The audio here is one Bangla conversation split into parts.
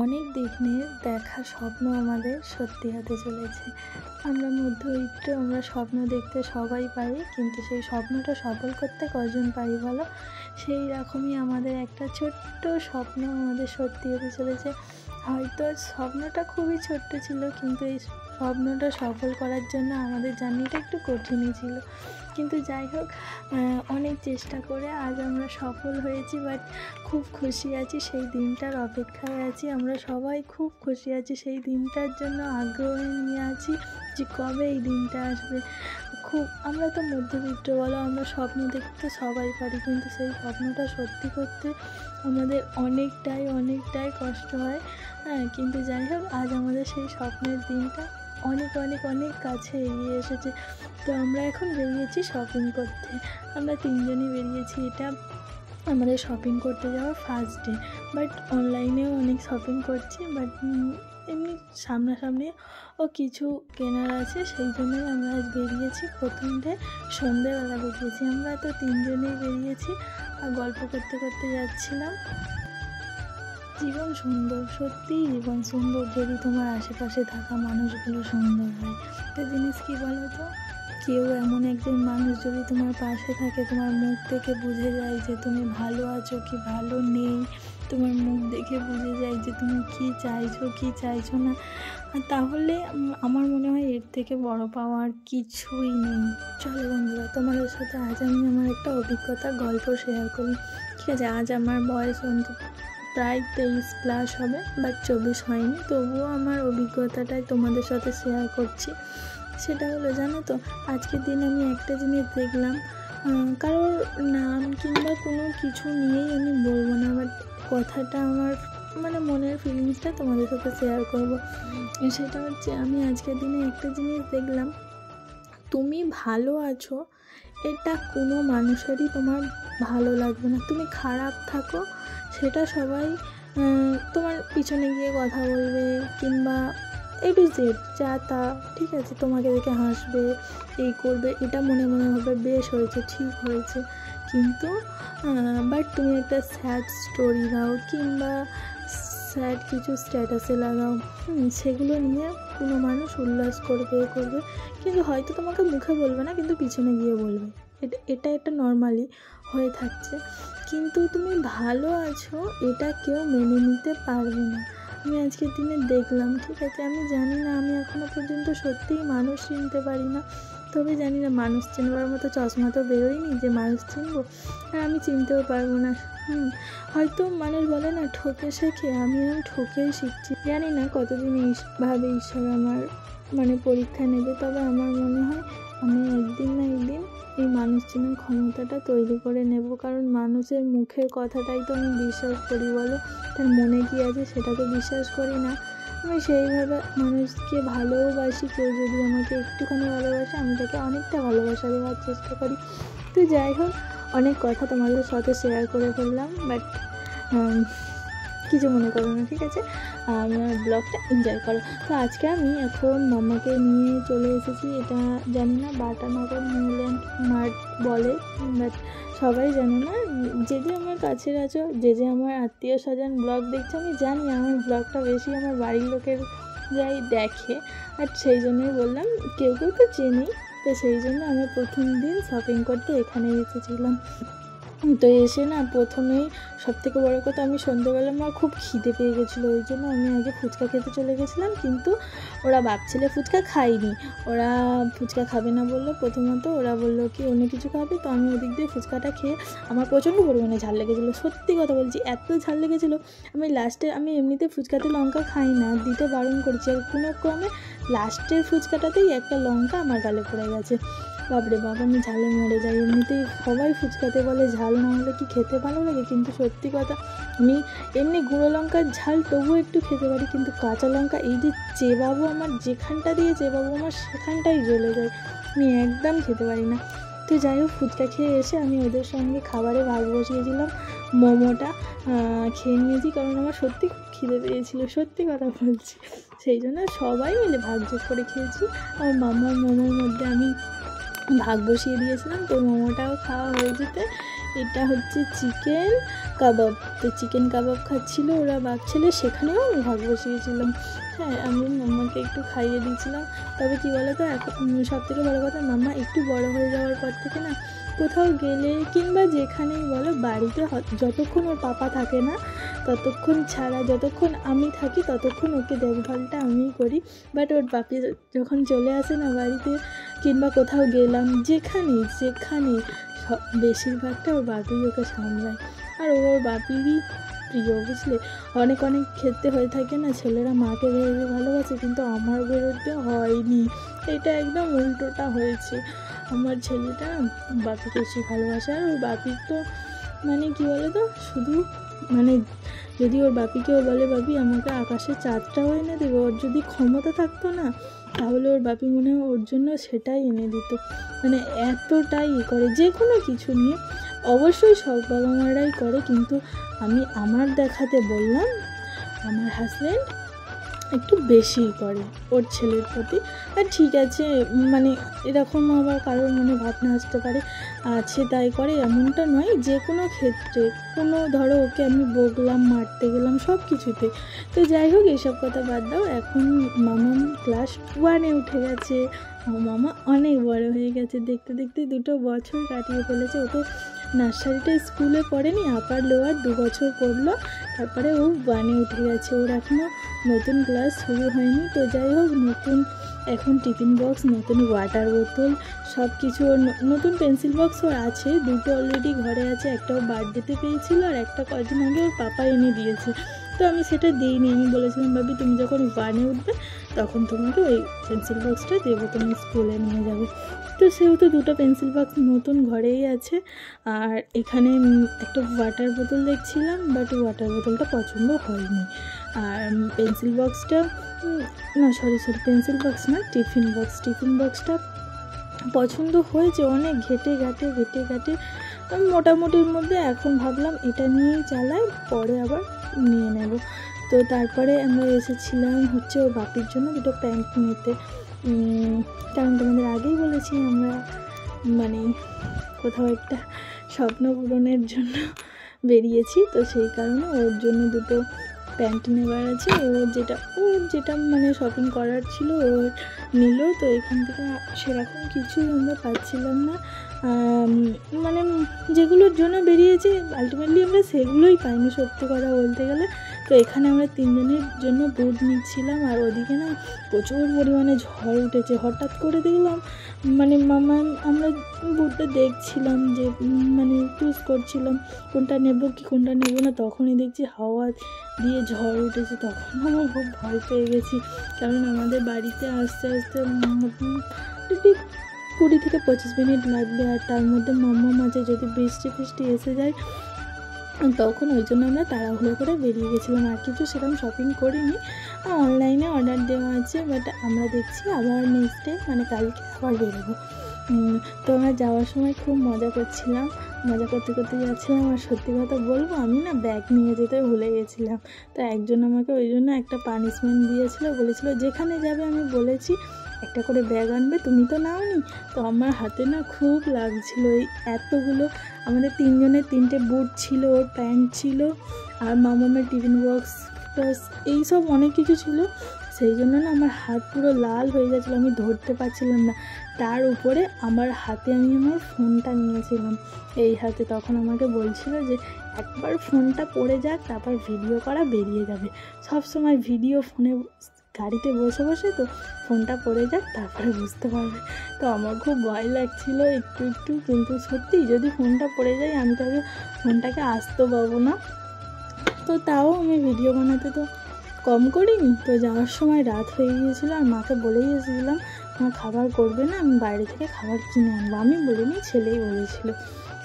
অনেক দিনের দেখা স্বপ্ন আমাদের সত্যি হতে চলেছে। আমরা মধ্যবিত্ত, আমরা স্বপ্ন দেখতে সবাই পারি, কিন্তু সেই স্বপ্নটা সফল করতে কজন পারি বলো? সেই রকমই আমাদের একটা ছোট্ট স্বপ্ন আমাদের সত্যি হতে চলেছে। হয়তো স্বপ্নটা খুবই ছোট্ট ছিল, কিন্তু এই স্বপ্নটা সফল করার জন্য আমাদের জার্নিটা একটু কঠিনই ছিল। কিন্তু যাই হোক, অনেক চেষ্টা করে আজ আমরা সফল হয়েছি। বাট খুব খুশি আছি, সেই দিনটার অপেক্ষায় আছি। আমরা সবাই খুব খুশি আছি, সেই দিনটার জন্য আগ্রহে নিয়ে আছি যে কবে এই দিনটা আসবে। আমরা তো মধ্যবিত্ত বলো, আমরা স্বপ্ন দেখতে সবাই পারি, কিন্তু সেই স্বপ্নটা সত্যি করতে আমাদের অনেকটাই কষ্ট হয়। হ্যাঁ, কিন্তু যাই হোক, আজ আমাদের সেই স্বপ্নের দিনটা অনেক কাছে এগিয়ে এসেছে। তো আমরা এখন বেরিয়েছি শপিং করতে। আমরা তিনজনই বেরিয়েছি। এটা আমাদের শপিং করতে যাওয়ার ফার্স্ট ডে। বাট অনলাইনেও অনেক শপিং করছি, বাট এমনি সামনাসামনিও কিছু কেনার আছে, সেই জন্যই আমরা আজ বেরিয়েছি। প্রথম ডে সন্ধ্যেবেলা বেরিয়েছি। আমরা তো তিনজনেই বেরিয়েছি আর গল্প করতে করতে যাচ্ছিলাম। জীবন সুন্দর, সত্যিই জীবন সুন্দর যদি তোমার আশেপাশে থাকা মানুষগুলো সুন্দর হয়। একটা জিনিস কি বলো তো, কেউ এমন একজন মানুষ যদি তোমার পাশে থাকে, তোমার মুখ দেখে বুঝে যায় যে তুমি ভালো আছো কি ভালো নেই, তোমার মুখ দেখে বুঝে যায় যে তুমি কি চাইছো কি চাইছো না, তাহলে আমার মনে হয় এর থেকে বড় পাওয়ার কিছুই নেই। চলো বন্ধুরা, তোমাদের সাথে আজ আমি আমার একটা অভিজ্ঞতা গল্প শেয়ার করি। ঠিক আছে, আজ আমার বয়স প্রায় 23+ হবে, বাট 24 হয়নি। তবুও আমার অভিজ্ঞতাটাই তোমাদের সাথে শেয়ার করছি। সেটা হলো, জানো তো, আজকের দিন আমি একটা জিনিস দেখলাম। কারোর নাম কিংবা কোনো কিছু নিয়েই আমি বলবো না, বাট কথাটা আমার মনের ফিলিংসটা তোমাদের সাথে শেয়ার করবো। সেটা হচ্ছে, আমি আজকের দিনে একটা জিনিস দেখলাম। তুমি ভালো আছো, এটা কোনো মানুষেরই তোমার ভালো লাগবে না। তুমি খারাপ থাকো, সেটা সবাই তোমার পিছনে গিয়ে কথা বলবে, কিংবা A to Z যা তা, ঠিক আছে, তোমাকে দেখে হাসবে, এই করবে, এটা মনে হবে বেশ হয়েছে, ঠিক হয়েছে। কিন্তু বাট তুমি একটা স্যাড স্টোরি দাও কিংবা স্যাড কিছু স্ট্যাটাসে লাগাও, সেগুলো নিয়ে কোনো মানুষ উল্লাস করবে কিন্তু হয়তো তোমাকে মুখে বলবে না, কিন্তু পিছনে গিয়ে বলবে। এটা একটা নর্মালি হয়ে থাকছে। কিন্তু তুমি ভালো আছো, এটা কেউ মেনে নিতে পারবে না। আমি আজকের দিনে দেখলাম, ঠিক আছে, আমি জানি না, আমি এখনও পর্যন্ত সত্যিই মানুষ চিনতে পারি না। তবে জানি না, মানুষ চিনবার মতো চশমা তো বেরোয়নি যে মানুষ চিনবো, আর আমি চিনতেও পারবো না। হয়তো মানুষ বলে না, ঠকে শেখে, আমি ঠকেই শিখছি। জানি না কতদিন এইভাবে ঈশ্বর আমার পরীক্ষা নেবে। তবে আমার মনে হয় আমি একদিন না একদিন এই মানুষ চেনার ক্ষমতাটা তৈরি করে নেব। কারণ মানুষের মুখের কথাটাই তো আমি বিশ্বাস করি, বলো, তার মনে কী আছে সেটা তো বিশ্বাস করি না। আমি সেইভাবে মানুষকে ভালোবাসি। কেউ যদি আমাকে একটুখানি ভালোবাসে, আমি তাকে অনেকটা ভালোবাসা দেওয়ার চেষ্টা করি। তো যাই হোক, অনেক কথা তোমাদের সাথে শেয়ার করে ফেললাম, বাট কিছু মনে করো না, ঠিক আছে, আমার ব্লগটা এনজয় করো। তো আজকে আমি এখন মামাকে নিয়ে চলে এসেছি। এটা জানি না বাটানগর নিউল্যান্ড মার্ট বলে, বাট সবাই জানো না। যে আমার কাছের আছো, যে আমার আত্মীয় স্বজন ব্লগ দেখছে, আমি জানি আমার ব্লগটা বেশি আমার বাড়ির লোকের যাই দেখে, আর সেই জন্যই বললাম, কেউ তো চেনি। তো সেই জন্য আমি প্রথম দিন শপিং করতে এখানে এসেছিলাম। তো এসে না, প্রথমেই সবথেকে বড় কথা, আমি সন্ধ্যেবেলা আমার খুব খিদে পেয়ে গেছিলো, ওই জন্য আমি আগে ফুচকা খেতে চলে গেছিলাম। কিন্তু ওরা ভাবছিলে ফুচকা খাইনি, ওরা ফুচকা খাবে না বললো। প্রথমত ওরা বললো কি অন্য কিছু খাবে। তো আমি ওদিক দিয়ে ফুচকাটা খেয়ে আমার প্রচণ্ড পরিমাণে ঝাল লেগেছিলো, সত্যি কথা বলছি, এত ঝাল লেগেছিলো। আমি এমনিতে ফুচকাতে লঙ্কা খাই না, দিতে বারণ করছি, আর কোনো ক্রমে লাস্টের ফুচকাটাতেই একটা লঙ্কা আমার গালে পড়ে গেছে। বাপরে বাপ, আমি ঝালে মরে যাই। এমনিতেই সবাই ফুচকাতে বলে ঝাল না হলে কি খেতে ভালো লাগে, কিন্তু সত্যি কথা, আমি এমনি গুঁড়ো লঙ্কার ঝাল তবুও একটু খেতে পারি, কিন্তু কাঁচা লঙ্কা এই যে চেবাবো, আমার যেখানটা দিয়ে চেবাবো আমার সেখানটাই জ্বলে যায়, আমি একদম খেতে পারি না। তো যাই হোক, ফুচকা খেয়ে এসে আমি ওদের সঙ্গে খাবারে ভাগ বসিয়েছিলাম। মোমোটা খেয়ে নিয়েছি, কারণ আমার সত্যি খুব খিদে পেয়েছিল, সত্যি কথা বলছি। সেই জন্য সবাই মিলে ভাগযোগ করে খেয়েছি। আমার মামার মোমোর মধ্যে আমি ভাগ বসিয়ে দিয়েছিলাম। তো মোমোটাও খাওয়া হয়ে যেতে এটা হচ্ছে চিকেন কাবাব। তো চিকেন কাবাব খাচ্ছিল ওরা বাপ ছেলে, সেখানেও আমি ভাগ বসিয়েছিলাম। হ্যাঁ, আমি মাম্মাকে একটু খাইয়ে দিয়েছিলাম। তবে কী বলো তো, এখন সবথেকে বড়ো কথা, মাম্মা একটু বড় হয়ে যাওয়ার পর থেকে না কোথাও গেলে কিংবা যেখানেই বলো, বাড়িতে যতক্ষণ ওর পাপা থাকে না ততক্ষণ ছাড়া, যতক্ষণ আমি থাকি ততক্ষণ ওকে দেখভালটা আমিই করি। বাট ওর বাপি যখন চলে আসে না বাড়িতে, কিংবা কোথাও গেলাম, যেখানে বেশিরভাগটা ওর বাপি ওকে সামলায়। আর ওর বাপিরই প্রিয়, বুঝলে। অনেক ক্ষেত্রে হয়ে থাকে না, ছেলেরা মাকে ভেবে ভালোবাসে, কিন্তু আমার বিরুদ্ধে হয়নি, এটা একদম উল্টোটা হয়েছে। আমার ছেলেটা বাপিকে বেশি ভালোবাসে। আর ওর বাপির তো মানে কী বলে তো, শুধু মানে যদি ওর বাপিকেও বলে, বাপি আমাকে আকাশের চাঁদটাও এনে দেবে, ওর যদি ক্ষমতা থাকতো না, তাহলে ওর বাপি মনে হয় ওর জন্য সেটাই এনে দিত। মানে এতটাই করে যে কোনো কিছু নিয়ে। অবশ্যই সব বাবা মারাই করে, কিন্তু আমি আমার দেখাতে বললাম, আমার হাজব্যান্ড একটু বেশিই করে ওর ছেলের প্রতি। আর ঠিক আছে, মানে এরকম আবার কারোর মনে ভাবনা আসতে পারে আছে তাই করে, এমনটা নয়। যে কোনো ক্ষেত্রে, কোনো ধরো ওকে আমি বকলাম, মারতে গেলাম, সব কিছুতে। তো যাই হোক, এসব কথা বাদ দাও। এখন মামা ক্লাস 1-এ উঠে গেছে। মামা অনেক বড় হয়ে গেছে, দেখতে দেখতে 2 বছর কাটিয়ে ফেলেছে। ও তো নার্সারিটা স্কুলে পড়েনি, আপার লোয়ার 2 বছর পড়লো, তারপরে ও 1-এ উঠে গেছে। ওর এখনও নতুন ক্লাস শুরু হয়নি। তো যাই হোক, নতুন এখন টিফিন বক্স, নতুন ওয়াটার বোতল, সব কিছু। ওর নতুন পেন্সিল বক্স ওর আছে, 2টো অলরেডি ঘরে আছে। একটা ওর বার্থডেতে পেয়েছিল, আর একটা কদিন আগে ওর পাপা এনে দিয়েছে। তো আমি সেটা দিইনি, আমি বলেছিলাম ভাবি তুমি যখন 1-এ উঠবে তখন তোমাকে ওই পেন্সিল বক্সটা দেবো, তুমি স্কুলে নিয়ে যাবে। তো সেহেতু 2টো পেন্সিল বক্স নতুন ঘরেই আছে। আর এখানে একটা ওয়াটার বোতল দেখছিলাম, বাট ওয়াটার বোতলটা পছন্দ হয়নি। আর পেন্সিল বক্সটা না, সরি পেন্সিল বক্স না, টিফিন বক্সটা পছন্দ হয়েছে। অনেক ঘেটে ঘাটে মোটামুটির মধ্যে এখন ভাবলাম এটা নিয়েই চালাই, পরে আবার নিয়ে নেব। তো তারপরে আমরা এসেছিলাম হচ্ছে ওর বাপির জন্য 2টো প্যান্ট নিতে। কারণ তোমাদের আগেই বলেছি, আমরা মানে কোথাও একটা স্বপ্ন পূরণের জন্য বেরিয়েছি। তো সেই কারণে ওর জন্য 2টো প্যান্ট নেবার আছে। ওর যেটা মানে শপিং করার ছিল ওর নিল। তো এখান থেকে সেরকম কিছুই আমরা পাচ্ছিলাম না, মানে যেগুলোর জন্য বেরিয়েছি আলটিমেটলি আমরা সেগুলোই পাইনি, সত্যি কথা বলতে গেলে। তো এখানে আমরা 3 জনের জন্য বুট নিচ্ছিলাম। আর ওদিকে না প্রচুর পরিমাণে ঝড় উঠেছে। হঠাৎ করে দেখলাম, মানে মামা আমরা বুটটা দেখছিলাম, যে মানে চুজ করছিলাম কোনটা নেব কি কোনটা নেব না, তখনই দেখছি হাওয়া দিয়ে ঝড় উঠেছে। তখন আমার খুব ভয় পেয়ে গেছি, কারণ আমাদের বাড়িতে আস্তে আস্তে 20 থেকে 25 মিনিট লাগবে। আর তার মধ্যে মামা মাঝে যদি বৃষ্টি এসে যায়, তখন ওই জন্য আমরা তাড়াহুড়ো করে বেরিয়ে গেছিলাম। আর কিছু সেরকম শপিং করিনি, অনলাইনে অর্ডার দেওয়া আছে। বাট আমরা দেখছি আবার নেক্সট ডে মানে কালকে আবার বেরোবো। তো আমরা যাওয়ার সময় খুব মজা করতে যাচ্ছিলাম। আর সত্যি কথা বলবো, আমি না ব্যাগ নিয়ে যেতে ভুলে গেছিলাম। তো একজন আমাকে ওই জন্য একটা পানিশমেন্ট দিয়েছিল, বলেছিল যেখানে যাবে আমি বলেছি একটা করে ব্যাগ আনবে, তুমি তো নাওনি। তো আমার হাতে না খুব লাগছিল। এই এতগুলো আমাদের 3 জনের 3টে বুট ছিল, ওর প্যান্ট ছিল, আর মামামের টিফিন বক্স প্লাস এইসব অনেক কিছু ছিল। সেই জন্য না আমার হাত পুরো লাল হয়ে গেছিলো, আমি ধরতে পারছিলাম না। তার উপরে আমার হাতে আমি আমার ফোনটা নিয়েছিলাম এই হাতে। তখন আমাকে বলছিল যে একবার ফোনটা পড়ে যাক, তারপর ভিডিও করা বেরিয়ে যাবে। সব সময় ভিডিও ফোনে গাড়িতে বসে বসে, তো ফোনটা পড়ে যাক তারপরে বুঝতে পারবে। তো আমার খুব ভয় লাগছিল একটু, কিন্তু সত্যি যদি ফোনটা পড়ে যায় আমি তাকে ফোনটাকে আসতে পাবো না। তো তাও আমি ভিডিও বানাতে তো কম করিনি। তো যাওয়ার সময় রাত হয়ে গিয়েছিলো, আর মাকে বলেই এসেছিলাম মা খাবার করবে না, আমি বাইরে থেকে খাবার কিনে আনবো। আমি বলিনি, ছেলেই বলেছিল,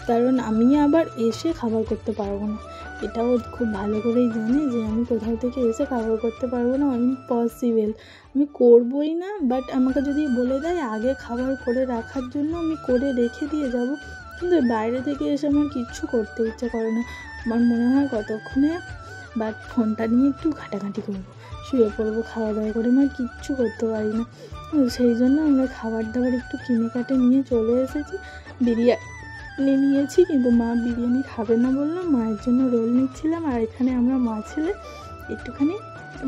কারণ আমি আবার এসে খাবার করতে পারবো না। এটাও খুব ভালো করেই জানে যে আমি কোথাও থেকে এসে খাবার করতে পারবো না, ইম্পসিবল, আমি করবোই না। বাট আমাকে যদি বলে দেয় আগে খাবার করে রাখার জন্য, আমি করে রেখে দিয়ে যাব। কিন্তু বাইরে থেকে এসে আমার কিচ্ছু করতে ইচ্ছে করে না। আমার মনে হয় কতক্ষণে বাট ফোনটা নিয়ে একটু ঘাটাঘাটি করবো, শুয়ে পড়বো, খাওয়া দাওয়া করে, আমার কিচ্ছু করতে পারি না। সেই জন্য আমরা খাবার দাবার একটু কিনে কাটে নিয়ে চলে এসেছি। নিয়েছি, কিন্তু মা বিরিয়ানি খাবে না বললো, মায়ের জন্য রোল নিচ্ছিলাম। আর এখানে আমরা মা ছেলে একটুখানি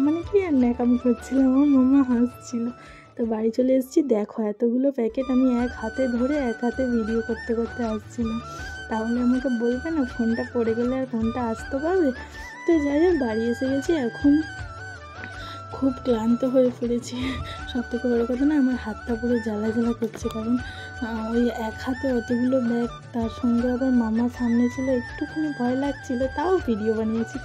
মানে কি আর ন্যাকামি করছিলাম, আমার মামা হাসছিল। তো বাড়ি চলে এসেছি, দেখো এতগুলো প্যাকেট আমি এক হাতে ধরে এক হাতে ভিডিও করতে করতে আসছিলাম। তাহলে আমাকে বলবে না ফোনটা পড়ে গেলে আর ফোনটা আসতে পারবে। তো যাই হোক বাড়ি এসে গেছি, এখন খুব ক্লান্ত হয়ে পড়েছি। সব থেকে বড়ো কথা না, আমার হাতটা পুরো জ্বালা জ্বালা করছে, কারণ ওই এক হাতে অতগুলো ব্যাগ, তার সঙ্গে আবার মামা সামনে ছিল, একটুখানি ভয় লাগছিলো, তাও ভিডিও বানিয়েছি।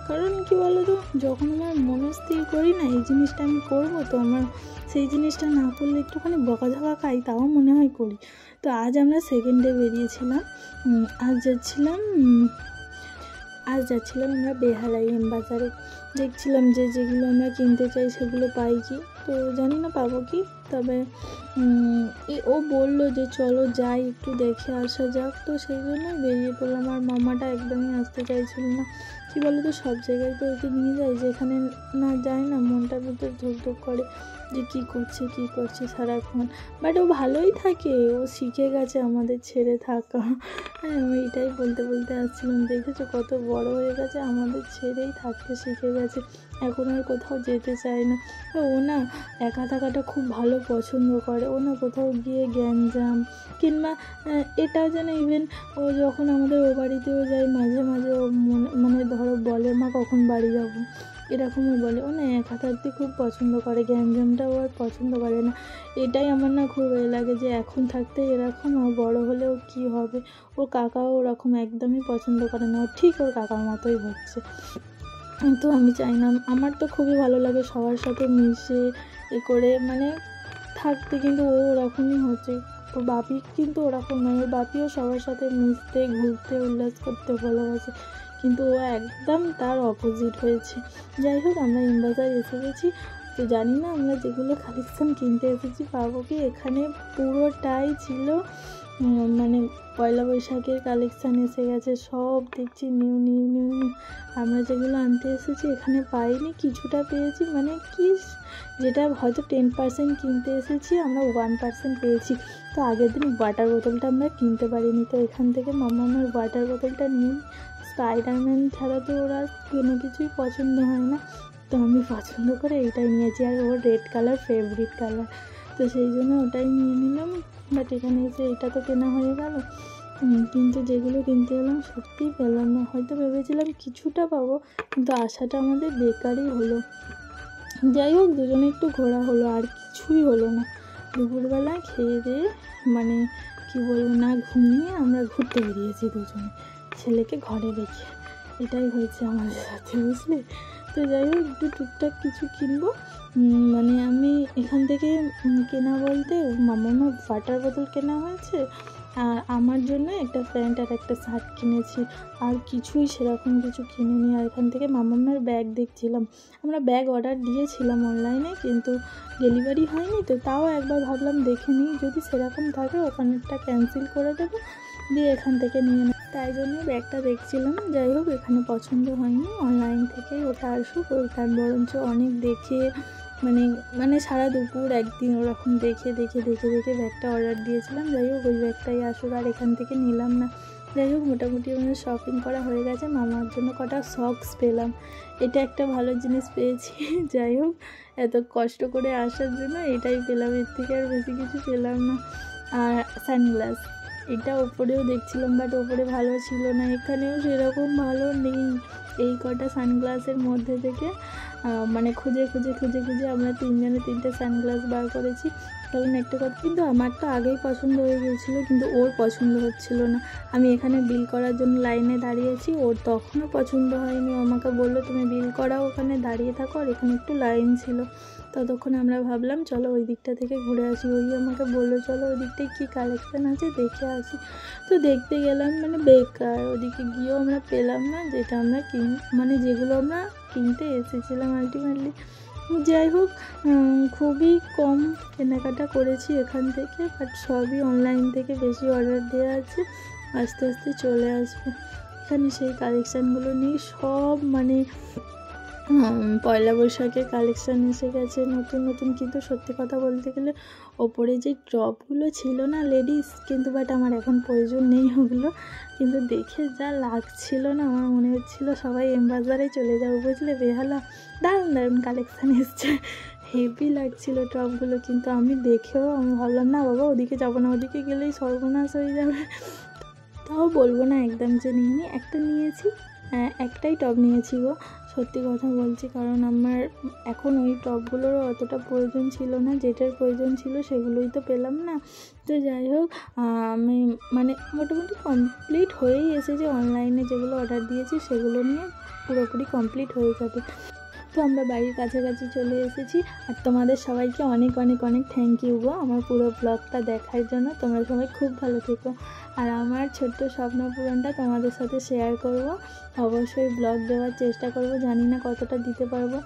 কারণ কি বলো তো, যখন আমার মনস্থির করি না এই জিনিসটা আমি করবো, তো আমার সেই জিনিসটা না করলে একটুখানি বকাঝকা খাই, তাও মনে হয় করি। তো আজ আমরা সেকেন্ড ডে বেরিয়েছিলাম। আজ যাচ্ছিলাম আমরা বেহালাই এম বাজারে। দেখছিলাম যে যেগুলো আমরা কিনতে চাই সেগুলো পাই কি, তো জানি না পাবো কি। তবে ও বললো যে চলো যাই, একটু দেখে আসা যাক, তো সেই জন্য বেরিয়ে পড়লাম। আর মামাটা একদমই আসতে চাইছিল না। কী বলো তো, সব জায়গায় তো ওকে নিয়ে যায়, যেখানে না যায় না মনটার ভিতর ধুকধুক করে যে কী করছে সারাক্ষণ। বাট ও ভালোই থাকে, ও শিখে গেছে আমাদের ছেড়ে থাকা। হ্যাঁ, আমি এটাই বলতে আসছিলাম, দেখেছো কত বড় হয়ে গেছে, আমাদের ছেড়েই থাকতে শিখে গেছে, এখন আর কোথাও যেতে চায় না। ও না একা থাকাটা খুব ভালো পছন্দ করে। ও না কোথাও গিয়ে গ্যাঞ্জাম কিংবা এটাও যেন, ইভেন ও যখন আমাদের ও বাড়িতেও যায় মাঝে মাঝে ও মানে ধরো বলে মা কখন বাড়ি যাবো, এরকমও বলে। ও না একা থাকতে খুব পছন্দ করে, গ্যাঞ্জামটাও আর পছন্দ করে না। এটাই আমার না খুব লাগে যে এখন থাকতে এরকম, আর বড় হলেও কি হবে। ওর কাকাও ওরকম একদমই পছন্দ করে না, ও ঠিক ওর কাকার মতোই হচ্ছে। তো আমি চাই না, আমার তো খুবই ভালো লাগে সবার সাথে মিশে করে মানে থাকতে, কিন্তু ও ওরকমই হচ্ছে। ওর বাপি কিন্তু ওরকম নয়, ওর বাপিও সবার সাথে মিশতে, ঘুরতে, উল্লাস করতে ভালোবাসে, কিন্তু ও একদম তার অপোজিট হয়েছে। যাই হোক আমরা এমবাজার এসে গেছি। তো জানি না আমরা যেগুলো কালেকশান কিনতে এসেছি পাবো কি। এখানে পুরোটাই ছিল মানে পয়লা বৈশাখের কালেকশান এসে গেছে, সব দেখছি নিউ। আমরা যেগুলো আনতে এসেছি এখানে পাইনি, কিছুটা পেয়েছি, মানে কি যেটা হয়তো 10% কিনতে এসেছি আমরা 1% পেয়েছি। তো আগের দিন ওয়াটার বোতলটা আমরা কিনতে পারিনি, তো এখান থেকে মামা আমার ওয়াটার বোতলটা নিয়ে, স্পাইডারম্যান ছাড়া তো ওরা কোনো কিছুই পছন্দ হয় না, তো আমি পছন্দ করে এইটাই নিয়েছি। আর ওর রেড কালার ফেভারিট কালার, তো সেই জন্য ওটাই নিয়ে নিলাম। বাট এখানে এসে এটা তো কেনা হয়ে গেল, কিন্তু যেগুলো কিনতে গেলাম সত্যিই পেলাম না। হয়তো ভেবেছিলাম কিছুটা পাবো, কিন্তু আশাটা আমাদের বেকারই হলো। যাই হোক দুজনে একটু ঘোরা হলো, আর কিছুই হলো না। দুপুরবেলা খেয়ে দিয়ে মানে কি বলবো না ঘুমিয়ে আমরা ঘুরতে বেরিয়েছি দুজনে, ছেলেকে ঘরে রেখে। এটাই হয়েছে আমাদের সাথে, বুঝলে। তো যাই হোক একটু টুকটাক কিছু কিনবো। মানে আমি এখান থেকে কেনা বলতে মামার ওয়াটার বোতল কেনা হয়েছে, আর আমার জন্য একটা প্যান্ট আর একটা শার্ট কিনেছি, আর কিছুই সেরকম কিছু কিনিনি। আর এখান থেকে মামার ব্যাগ দেখছিলাম, আমরা ব্যাগ অর্ডার দিয়েছিলাম অনলাইনে, কিন্তু ডেলিভারি হয়নি। তো তাও একবার ভাবলাম দেখে নিই, যদি সেরকম থাকে ওখানেরটা ক্যান্সেল করে দেবো, দিয়ে এখান থেকে নিয়ে নেব, তাই জন্য ব্যাগটা দেখছিলাম। যাই হোক এখানে পছন্দ হয়নি, অনলাইন থেকেই ওটা আসুক। ওইখান বরঞ্চ অনেক দেখে মানে সারা দুপুর একদিন ওরকম দেখে ব্যাগটা অর্ডার দিয়েছিলাম। যাই হোক ওই ব্যাগটাই আসুক, আর এখান থেকে নিলাম না। যাই হোক মোটামুটি আমাদের শপিং করা হয়ে গেছে। মামার জন্য কটা সক্স পেলাম, এটা একটা ভালো জিনিস পেয়েছি। যাই হোক এত কষ্ট করে আসার জন্য এটাই পেলাম, এর থেকে আর বেশি কিছু পেলাম না। আর সানগ্লাস, এটা ওপরেও দেখছিলাম, বাট ওপরে ভালো ছিল না, এখানেও সেরকম ভালো নেই। এই কটা সানগ্লাসের মধ্যে থেকে মানে খুঁজে আমরা তিনজনে তিনটে সানগ্লাস বার করেছি। কারণ একটা কথা, কিন্তু আমার তো আগেই পছন্দ হয়ে গিয়েছিলো, কিন্তু ওর পছন্দ হচ্ছিল না। আমি এখানে বিল করার জন্য লাইনে দাঁড়িয়েছি, ওর তখনও পছন্দ হয়নি। ও আমাকে বললো তুমি বিল করাও, ওখানে দাঁড়িয়ে থাকো, আর এখানে একটু লাইন ছিল। ততক্ষণ আমরা ভাবলাম চলো ওই দিকটা থেকে ঘুরে আসি। ওই আমাকে বললো চলো ওই দিকটায় কী কালেকশান আছে দেখে আসি। তো দেখতে গেলাম, মানে বেকার, ওদিকে গিয়েও আমরা পেলাম না যেটা আমরা যেগুলো আমরা কিনতে এসেছিলাম আলটিমেটলি। যাই হোক খুবই কম কেনাকাটা করেছি এখান থেকে, বাট সবই অনলাইন থেকে বেশি অর্ডার দেওয়া আছে, আস্তে আস্তে চলে আসবে। এখানে সেই কালেকশানগুলো নিয়ে সব পয়লা বৈশাখে কালেকশান এসে গেছে নতুন নতুন, কিন্তু সত্যি কথা বলতে গেলে ওপরে যে টপগুলো ছিল না লেডিস, কিন্তু বাট আমার এখন প্রয়োজন নেই ওগুলো, কিন্তু দেখে যা লাগছিল না আমার মনে হচ্ছিলো সবাই এমবাজারে চলে যাবো, বুঝলে, বেহালা। দারুণ দারুণ কালেকশান এসছে, হেভি লাগছিলো টপগুলো, কিন্তু আমি দেখেও আমি ভাবলাম না বাবা ওদিকে যাবো না, ওদিকে গেলেই সর্বনাশ হয়ে যাবে। তাও বলবো না একদম যে নিইনি, একটা নিয়েছি, একটাই টপ নিয়েছি গো, সত্যি কথা বলছি, কারণ আমার এখন ওই টপগুলোরও অতটা প্রয়োজন ছিল না, যেটার প্রয়োজন ছিল সেগুলোই তো পেলাম না। তো যাই হোক, আমি মানে মোটামুটি কমপ্লিট হয়েই এসেছে, অনলাইনে যেগুলো অর্ডার দিয়েছি সেগুলো নিয়ে পুরোপুরি কমপ্লিট হয়ে যাবে। তো আমরা বাড়ির কাছাকাছি চলে এসেছি, আর তোমাদের সবাইকে অনেক অনেক অনেক থ্যাংক ইউ গো আমার পুরো ব্লগটা দেখার জন্য। তোমরা সবাই খুব ভালো থেকো, আর আমার ছোট্ট স্বপ্ন পূরণটা তোমাদের সাথে শেয়ার করব, অবশ্যই ব্লগ দেওয়ার চেষ্টা করব, জানি না কতটা দিতে পারবো।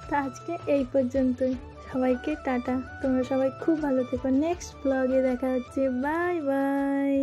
তো আজকে এই পর্যন্তই, সবাইকে টাটা, তোমরা সবাই খুব ভালো থেকো, নেক্সট ব্লগে দেখা হচ্ছে, বাই বাই।